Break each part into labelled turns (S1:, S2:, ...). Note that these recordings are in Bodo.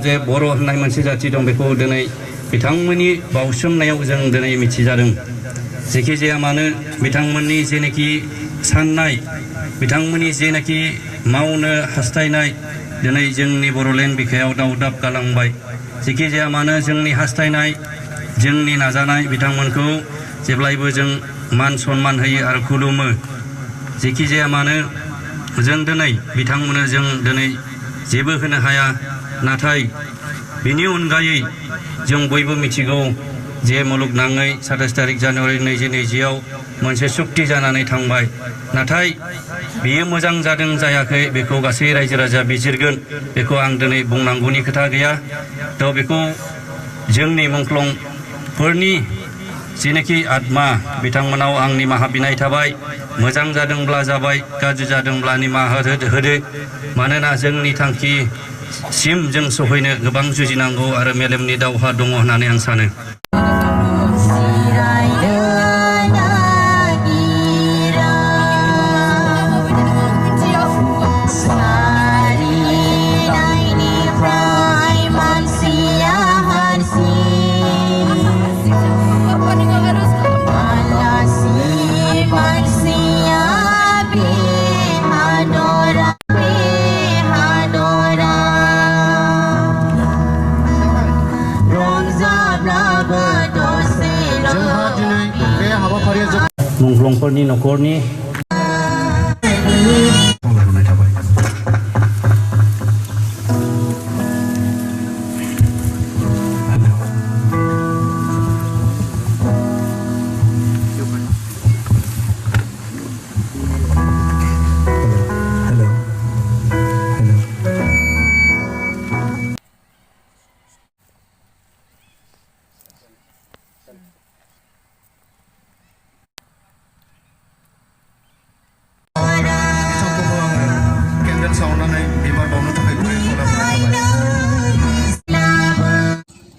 S1: जे बर' होननाय मोनसे जाथि दं बेखौ दिनै बिथांमोननि बावसोमनायाव जों दिनै मिथिजादों। जेखि जाया मानो बिथांमोननि जेनाखि साननाय बिथांमोननि जेनाखि मावनो हास्थायनाय दिनै जोंनि बर'लेण्ड बिखायाव दावदाब गालांबाय। जेखि जाया मानो जोंनि हास्थायनाय जोंनि नाजानाय बिथांमोनखौ जेब्लायबो जों मान सनमान होयो आरो खुलुमो। जेखि जाया मानो जों दिनै बिथांमोननो जों दिनै जेबो होनो हाया। नाथाय बिनि अनगायै जों बयबो मिथिगौ जे मुलुगनाङै 27 तारिख जानुवारि 2020 मोनसे सुक्ति जानानै थांबाय। नाथाय बेयो मोजां जादों जायाखै बेखौ गासै रायजो राजा बिजिरगोन। बेखौ आं दिनै बुंनांगौनि खोथा गैया। थ' बेखौ जोंनि मुंख्लंफोरनि जेनाखि आत्मा बिथांमोनाव आं निमाहा बिनाय थाबाय। मोजां जादोंब्ला जाबाय, गाज्रि जादोंब्ला निमाहा होदो। मानोना जोंनि थांखिसिम जों सहैनो गोबां जुजिनांगौ आरो मेलेमनि दावहा दङ होननानै आं सानो। मुंख्लंफोरनि न'खरनि खावलायहरनाय थाबाय।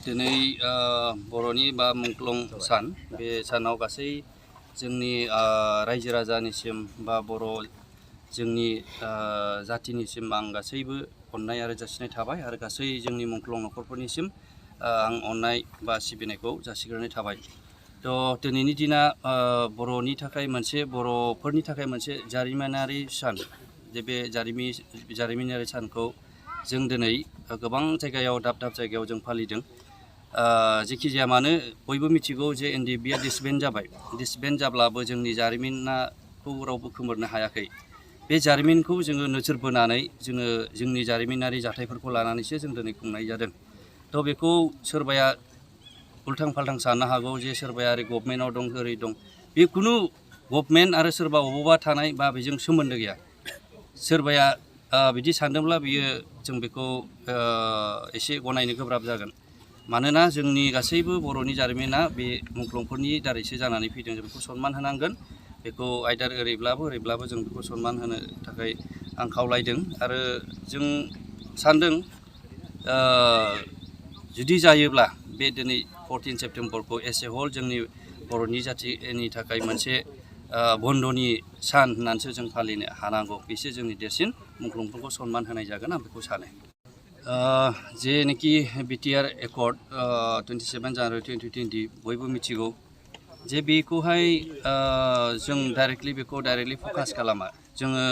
S1: दिनै बर'नि बा मुंख्लं सान, बे सानाव गासै जोंनि रायजो राजानिसिम बा बर' जोंनि जाथिनिसिम आं गासैबो अननाय आरो जासिनाय थाबाय आरो गासै जोंनि मुंख्लं न'खरफोरनिसिम आं अननाय बा सिबिनायखौ जासिग्रोनाय थाबाय। थ' दिनैनि दिना बर'नि थाखाय बर'फोरनि थाखाय मोनसे जारिमिनारि सान। जे बे जारिमिनारि सानखौ जों दिनै गोबां जायगायाव दाब दाब जायगायाव जों फालिदों। जेखि जाया मानो बयबो मिथिगौ जे एनडिएफबिआ डिसबेन्ड जाबाय। डिसबेन्ड जाब्लाबो जोंनि जारिमिनखौ रावबो खोमोरनो हायाखै। बे जारिमिनखौ जोङो नोजोर बोनानै जोंनि जारिमिनारि जाथायफोरखौ लानानैसो जों दिनै खुंनाय जादों। थ' बेखौ सोरबाया उल्थां फाल्थां साननो हागौ जे सोरबाया ओरै गभर्नमेन्टआव दं ओरै दं। बे खुनु गभर्नमेन्ट आरो सोरबा अबावबा थानाय बा बेजों सोमोन्दो गैया। सोरबाया बिदि सानदोंब्ला जों बेखौ एसे गनायनो गोब्राब जागोन। मानोना जोंनि गासैबो बर'नि जारिमिना बे मुंख्लंफोरनि दारैसो जानानै फैदों। जों बेखौ सनमान होनांगोन। बेखौ आयदार ओरैब्लाबो जों बेखौ सनमान होनो थाखाय आं खावलायदों। आरो जों सानदों जुदि जायोब्ला बे दिनै 14 सेप्तेम्बरखौ एस ए हल जोंनि बर'नि जाथिनि थाखाय मोनसे बन्दनि सान होननानैसो जों फालिनो हानांगौ। बेसो जोंनि देरसिन मुंख्लंफोरखौ सनमान होनाय जागोन आं बेखौ सानो। जेनोखि बिटिआर एकर्ड 27 जानुवारि 2020 बयबो मिथिगौ जे बेखौहाय जों डाइरेक्टलि फकास खालामा। जोङो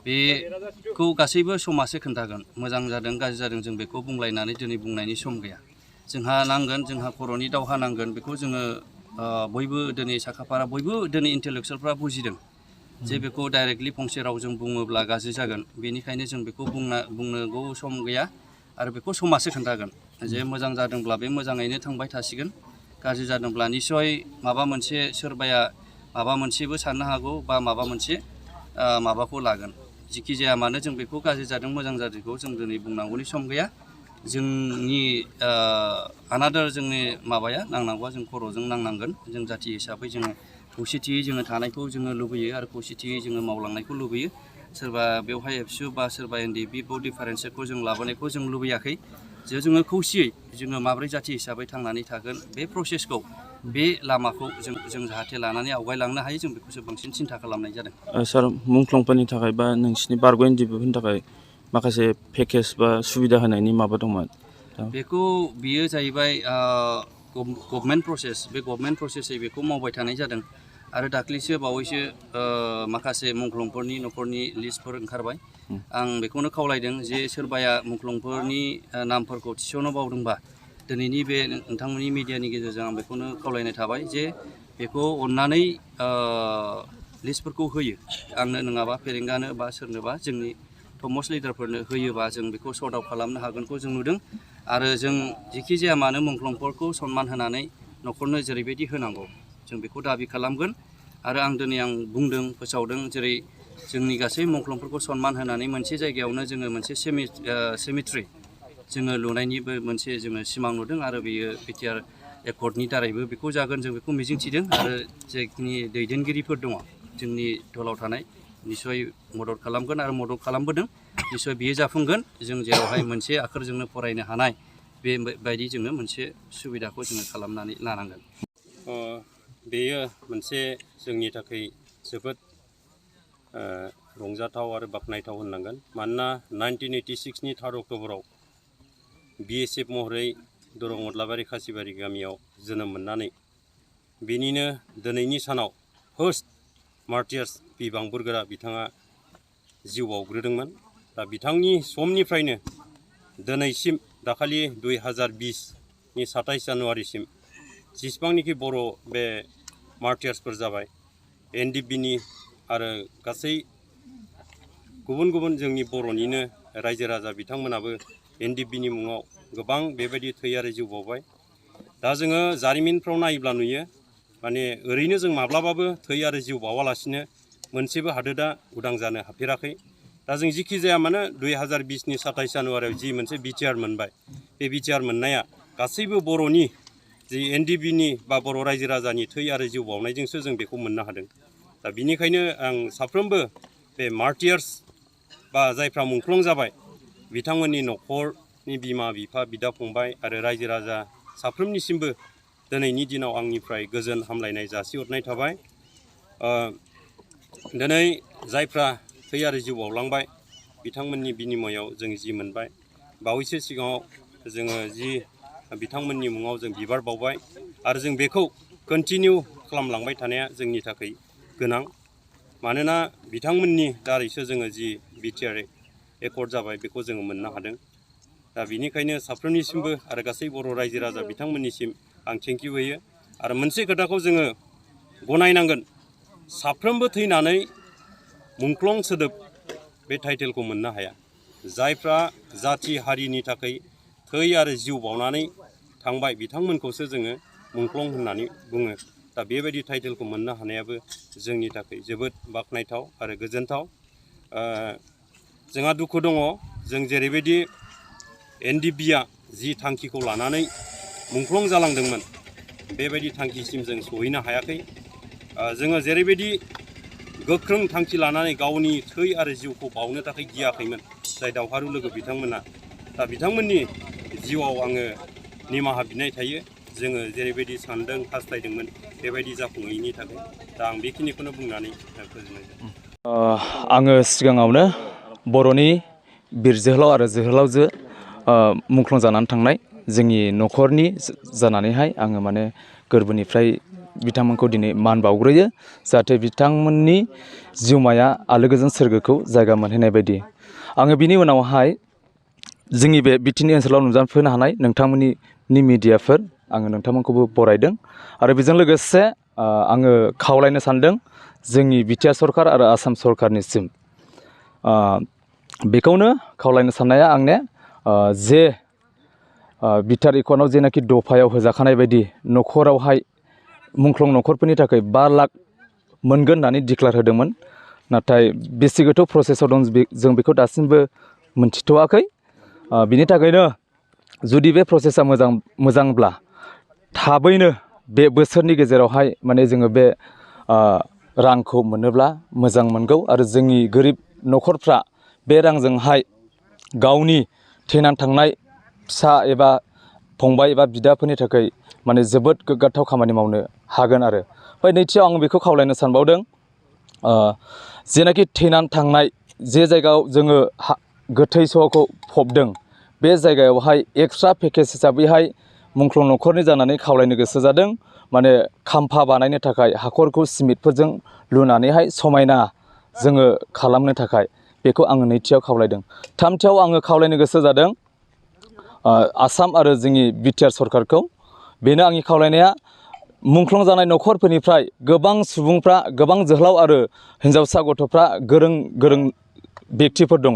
S1: बेखौ गासैबो समाजसो खोन्थागोन। मोजां जादों गाज्रि जादों जों बेखौ बुंलायनानै दिनै बुंनायनि सम गैया। जोंहा नांगोन, जोंहा खर'नि दावहा नांगोन। बेखौ जोङो बयबो दिनै साखाफारा बयबो दिनै इन्टेलेक्सुयेलफ्रा बुजिदों जे बेखौ डाइरेक्टलि फंसे रावजों बुङोब्ला गाज्रि जागोन। बेनिखायनो जों बेखौ बुंनांगौ सम गैया आरो बेखौ समाजसो खोन्थागोन जे मोजां जादोंब्ला बे मोजाङैनो थांबाय थासिगोन, गाज्रि जादोंब्ला निस्सय माबा मोनसे सोरबाया माबा मोनसेबो साननो हागौ बा माबा मोनसे माबाखौ लागोन। जिखि जाया मानो जों बेखौ गाज्रि जादों मोजां जादोंखौ जों दिनै बुंनांगौनि सम गैया। जोंनि आनादार जोंनि माबाया नांनांगौआ जों खर'जों नांनांगोन। जों जाथि हिसाबै जोङो खौसेथियै जोङो थानायखौ जोङो लुबैयो आरो खौसेथियै जोङो मावलांनायखौ लुबैयो। सोरबा बेवहाय एबसु बा सोरबा एनडिएफबि बेव डिफारेन्सखौ जों लाबोनायखौ जों लुबैयाखै। जे जोङो खौसेयै जोङो माब्रै जाथि हिसाबै थांनानै थागोन बे प्रसेसखौ बे लामाखौ जों जाहाथे लानानै आवगायलांनो हायो जों बेखौसो बांसिन सिन्था खालामनाय जादों।
S2: सार मुंख्लंफोरनि थाखाय बा नोंसिनि बारग' एनडिएफबिफोरनि थाखाय माखासे पेकेज बा सुबिदा होनायनि माबा दंमोन
S1: बेखौ बियो जाहैबाय गभर्नमेन्ट प्रसेस बे गभर्नमेन्ट प्रसेसै बेखौ मावबाय थानाय जादों आरो दाख्लैसो बावैसो माखासे मुंख्लंफोरनि न'खरनि लिस्टफोर ओंखारबाय आं बेखौनो खावलायदों जे सोरबाया मुंख्लंफोरनि नामफोरखौ थिसननो बावदोंबा दिनैनि बे नोंथांमोननि मिडियानि गेजेरजों आं बेखौनो खावलायनाय थाबाय जे बेखौ अननानै लिस्टफोरखौ होयो आंनो नङाबा फेरेंगानो बा सोरनोबा जोंनि टपमस्ट लिडारफोरनो होयोबा जों बेखौ सर्ट आउट खालामनो हागोनखौ जों नुदों आरो जों जिखि जाया मानो मुंख्लंफोरखौ सनमान होनानै न'खरनो जेरैबायदि होनांगौ जों बेखौ दाबि खालामगोन आरो आं दिनै बुंदों फोसावदों जेरै जोंनि गासै मुंख्लंफोरखौ सनमान होनानै मोनसे जायगायावनो जोङो मोनसे सेमिट्रि जोङो लुनायनिबो मोनसे जोङो सिमां नुदों आरो बेयो बिटिआर एकर्डनि दारैबो बेखौ जागोन जों बेखौ मिजिंथिदों आरो जेखिनि दैदेनगिरिफोर दङ जोंनि दलाव थानाय निसय मदद खालामगोन आरो मदद खालामबोदों निसय बियो जाफुंगोन जों जेरावहाय मोनसे आखरजोंनो फरायनो हानाय बेबायदि जोङो मोनसे सुबिदाखौ जोङो खालामनानै लानांगोन
S3: बेयो मोनसे जोंनि थाखाय जोबोद रंजाथाव आरो बाख्नायथाव होननांगोन मानोना 1986नि 3 अक्ट'बराव BSF महरै दरं मदलाबारि खासिबारि गामियाव जोनोम मोननानै बिनिनो दिनैनि सानाव फार्स्ट मार्टियार्स बिबां बुरगोरा बिथाङा जिउ बावग्रोदोंमोन दा बिथांनि समनिफ्रायनो दिनैसिम दाखालि 2020नि 27 जानुवारिसिम जेसेबांनिखि बर' बे मार्टियार्सफोर जाबाय NDBनि आरो गासै गुबुन गुबुन जोंनि बर'निनो रायजो राजा बिथांमोनाबो NDBनि मुङाव गोबां बेबायदि थै आरो जिउ बावबाय दा जोङो जारिमिनफ्राव नायोब्ला नुयो माने ओरैनो जों माब्लाबाबो थै आरो जिउ बावालासिनो मोनसेबो हादोरा उदां जानो हाफेराखै दा जों जिखि जाया मानो 2020नि 27 जानुवारियाव जि मोनसे बिटिआर मोनबाय बे बिटिआर मोननाया गासैबो बर'नि जि NDBनि बा बर' रायजो राजानि थै आरो जिउ बावनायजोंसो जों बेखौ मोननो हादों दा बिनिखायनो आं साफ्रोमबो बे मार्टियार्स बा जायफ्रा मुंख्लं जाबाय बिथांमोननि न'खरनि बिमा बिफा बिदा फंबाय आरो रायजो राजा साफ्रोमनिसिमबो दिनैनि दिनाव आंनिफ्राय गोजोन हामलायनाय जासिहरनाय थाबाय दिनै जायफ्रा थै आरो जिउ बावलांबाय बिथांमोननि बिनिमयाव जों जि मोनबाय बावैसो सिगाङाव जोङो जि बिथांमोननि मुङाव जों बिबार बावबाय आरो जों बेखौ कन्टिनिउ खालामलांबाय थानाया जोंनि थाखाय गोनां मानोना बिथांमोननि दारैसो जोङो जि बिटिआर एकर्ड जाबाय बेखौ जोङो मोननो हादों दा बिनिखायनो साफ्रोमनिसिमबो आरो गासै बर' रायजो राजा बिथांमोननिसिम आं थेंकिउ होयो आरो मोनसे खोथाखौ जोङो गनायनांगोन साफ्रोमबो थैनानै मुंख्लं सोदोब बे टाइटेलखौ मोननो हाया जायफ्रा जाथि हारिनि थाखाय थै आरो जिउ बावनानै थांबाय बिथांमोनखौसो जोङो मुंख्लं होननानै बुङो दा बेबायदि टाइटेलखौ मोननो हानायाबो जोंनि थाखाय जोबोद बाख्नायथाव आरो गोजोनथाव जोंहा दुखु दङ जों जेरैबायदि NDBआ जि थांखिखौ लानानै मुंख्लं जालांदोंमोन बेबायदि थांखिसिम जों सहैनो हायाखै जोङो जेरैबायदि गोख्रों थांखि लानानै गावनि थै आरो जिउखौ बावनो थाखाय गियाखैमोन जाय दावहारु लोगो बिथांमोना दा बिथांमोननि जिउआव आङो निमाहा बिनाय थायो जोङो जेरैबायदि सानदों हास्थायदोंमोन बेबायदि जाफुङैनि थाखाय दा आं बेखिनिखौनो बुंनानै फोजोबनाय जाबाय
S4: आङो सिगाङावनो बर'नि बिर जोहोलाव आरो जोहोलावजो मुंख्लं जानानै थांनाय जोंनि न'खरनि जानानैहाय आङो माने गोरबोनिफ्राय बिथांमोनखौ दिनै मान बावग्रोयो जाहाथे बिथांमोननि जिउमाया आलो गोजोन सोरगोखौ जायगा मोनहैनाय बायदि आङो बिनि उनावहाय जोंनि बे बिटिनि ओनसोलाव नुजाफैनो हानाय नोंथांमोननि मिडियाफोर आङो नोंथांमोनखौबो बरायदों आरो बेजों लोगोसे आङो खावलायनो सानदों जोंनि बिटिआर सरकार आरो आसाम सरकारनिसिम बेखौनो खावलायनो साननाया आंने जे बिटिआर एकर्डआव जेनाखि दफायाव होजाखानाय बायदि न'खरावहाय मुंख्लं न'खरफोरनि थाखाय 5 लाख मोनगोन होननानै डिक्लेयार होदोंमोन नाथाय बेसे गोथौ प्रसेसआव दं जों बेखौ दासिमबो मोनथिथ'वाखै बिनि थाखायनो जुदि बे प्रसेसा मोजांब्ला थाबैनो बे बोसोरनि गेजेरावहाय माने जोङो बे रांखौ मोनोब्ला मोजां मोनगौ आरो जोंनि गोरिब न'खरफ्रा बे रांजोंहाय गावनि थैनानै थांनाय फिसा एबा फंबाय एबा बिदाफोरनि थाखाय माने जोबोद गोग्गाथाव खामानि मावनो हागोन आरो ओमफ्राय नैथियाव आं बेखौ खावलायनो सानबावदों जेनाखि थैनानै थांनाय जे जायगायाव जोङो गोथै सहखौ फबदों बे जायगायावहाय एक्सट्रा पेकेज हिसाबैहाय मुंख्लं न'खरनि जानानै खावलायनो गोसो जादों माने खाम्फा बानायनो थाखाय हाखरखौ सिमेन्टफोरजों लुनानैहाय समायना जोङो खालामनो थाखाय बेखौ आङो नैथियाव खावलायदों। थामथियाव आङो खावलायनो गोसो जादों आसाम आरो जोंनि बिटिआर सरकारखौ। बेनो आंनि खावलायनाया मुंख्लं जानाय न'खरफोरनिफ्राय गोबां सुबुंफ्रा गोबां जोहोलाव आरो हिन्जावसा गथ'फ्रा गोरों गोरों बेक्तिफोर दङ।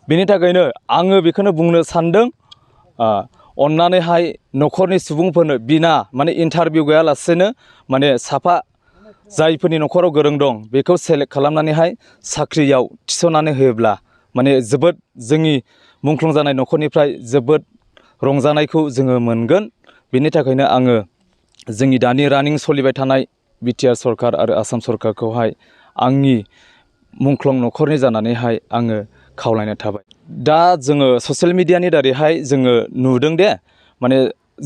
S4: बेनि थाखायनो आङो बेखौनो बुंनो सानदों अन्नानैहाय न'खरनि सुबुंफोरनो बिना माने इन्टारभिउ गैयालासेनो माने साफा जायफोरनि न'खराव गोरों दं बेखौ सेलेक्ट खालामनानैहाय साख्रियाव थिसननानै होयोब्ला माने जोबोद जोंनि मुंख्लं जानाय न'खरनिफ्राय जोबोद रंजानायखौ जोङो मोनगोन। बेनि थाखायनो आङो जोंनि दानि रानिं सोलिबाय थानाय बिटिआर सरकार आरो आसाम सरकारखौहाय आंनि मुंख्लं न'खरनि जानानैहाय आङो खावलायनाय थाबाय। दा जोङो ससियेल मिडियानि दारैहाय जोङो नुदों दे माने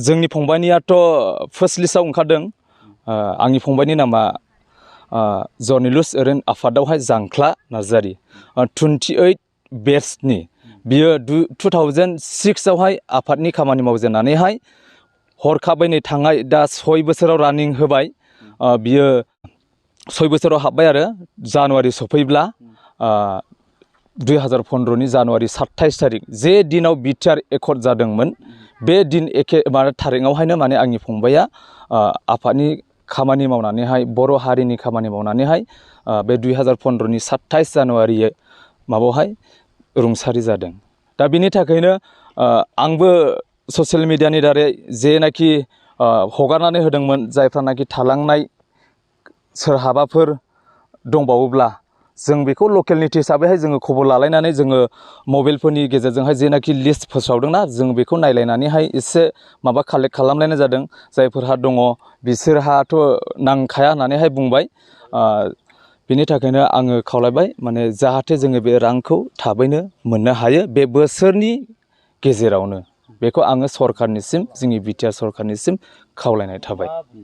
S4: जोंनि फंबायनियाथ' फार्स्ट लिस्टआव ओंखारदों। आंनि फंबायनि नामा जर्नेलिस्ट ओरैनो आफादावहाय जांख्ला नार्जारि 28 बेचनि बियो 2006आवहाय आफादनि खामानि मावजेननानैहाय हरखाबै नै थांनाय दा 6 बोसोराव रानिं होबाय। बियो 6 बोसोराव हाबबाय आरो जानुवारि सफैब्ला 2015नि जानुवारि 27 थारिख जे दिनाव बिटिआर एकर्ड जादोंमोन बे दिन एखे थारिखआवहायनो माने आंनि फंबाया आफादनि खामानि मावनानैहाय बर' हारिनि खामानि मावनानैहाय बे 2015नि 27 जानुवारि माबायावहाय रुंसारि जादों। दा बिनि थाखायनो आंबो ससियेल मिडियानि दारै जेनाखि हगारनानै होदोंमोन जायफ्रानाखि थालांनाय सोरहाबाफोर दंबावोब्ला जों बेखौ लकेलिटि हिसाबैहाय जोङो खबर लालायनानै जोङो मबाइलफोरनि गेजेरजोंहाय जेनाखि लिस्ट फोसावदोंना जों बेखौ नायलायनानैहाय एसे माबा कालेक्ट खालामलायनाय जादों। जायफोरहा दङ बिसोरहाथ' नांखाया होननानैहाय बुंबाय। बिनि थाखायनो आङो खावलायबाय माने जाहाथे जोङो बे रांखौ थाबैनो मोननो हायो बे बोसोरनि गेजेरावनो बेखौ आङो सरकारनिसिम जोंनि बिटिआर सरकारनिसिम खावलायनाय थाबाय।